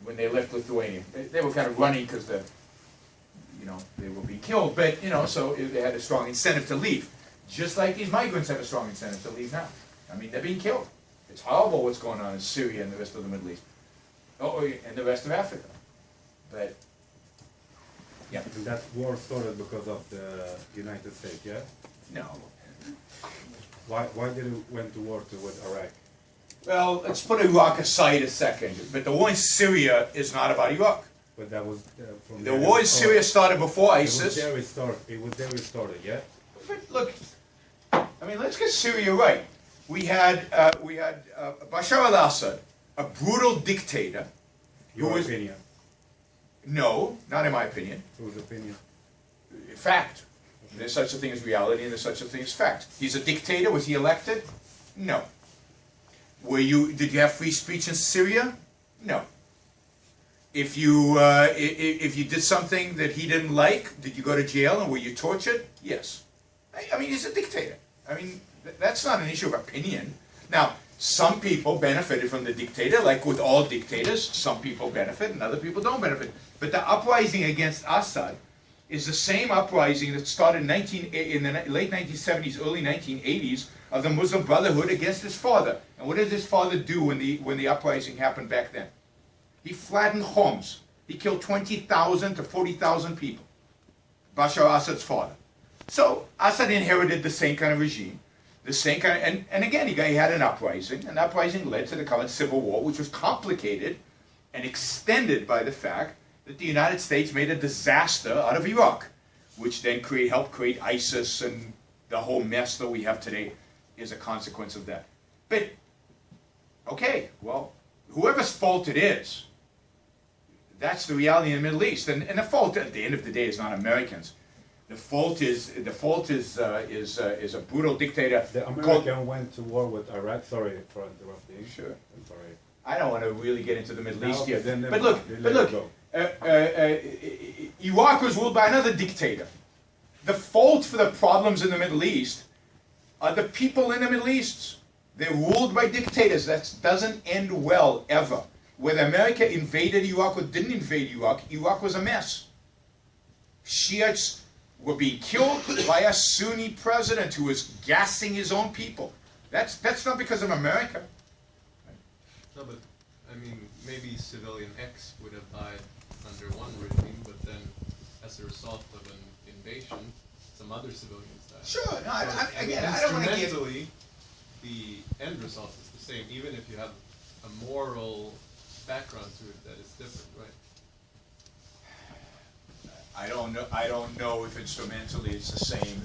when they left Lithuania. They were kind of running because they were being killed, but, so they had a strong incentive to leave. Just like these migrants have a strong incentive to leave now. I mean, they're being killed. It's horrible what's going on in Syria and the rest of the Middle East. Oh, and the rest of Africa. But, yeah. And that war started because of the United States, yeah? No. Why did it went to war with Iraq? Well, let's put Iraq aside a second. But the war in Syria is not about Iraq. But that was from the war in Syria started before ISIS. It was there it started, yeah? But look, I mean, let's get Syria right. We had Bashar al-Assad, a brutal dictator. Your opinion? No, not in my opinion. Whose opinion? Fact. There's such a thing as reality, and there's such a thing as fact. He's a dictator. Was he elected? No. Did you have free speech in Syria? No. If you did something that he didn't like, did you go to jail and were you tortured? Yes. I mean, he's a dictator. I mean, that's not an issue of opinion. Now, some people benefited from the dictator, like with all dictators. Some people benefit and other people don't benefit. But the uprising against Assad is the same uprising that started in the late 1970s, early 1980s of the Muslim Brotherhood against his father. And what did his father do when the uprising happened back then? He flattened Homs. He killed 20,000 to 40,000 people. Bashar Assad's father. So Assad inherited the same kind of regime, the same kind of, and again, he had an uprising. An uprising led to the current civil war, which was complicated and extended by the fact that the United States made a disaster out of Iraq, which then helped create ISIS, and the whole mess that we have today is a consequence of that. But, okay, well, whoever's fault it is, that's the reality in the Middle East. And the fault at the end of the day is not Americans. The fault is a brutal dictator. The American went to war with Iraq. Sorry for interrupting. Sure. I'm sorry. I don't want to really get into the Middle East here. But look, Iraq was ruled by another dictator. The fault for the problems in the Middle East are the people in the Middle East. They're ruled by dictators. That doesn't end well, ever. Whether America invaded Iraq or didn't invade Iraq, Iraq was a mess. Shiites were being killed by a Sunni president who was gassing his own people. That's not because of America. No, but, I mean, maybe civilian X would have died under one regime, but then, as a result of an invasion, some other civilians died. Sure. No, So, again, I don't want to get... instrumentally, the end result is the same, even if you have a moral background to it that is different, right? I don't know if instrumentally it's the same.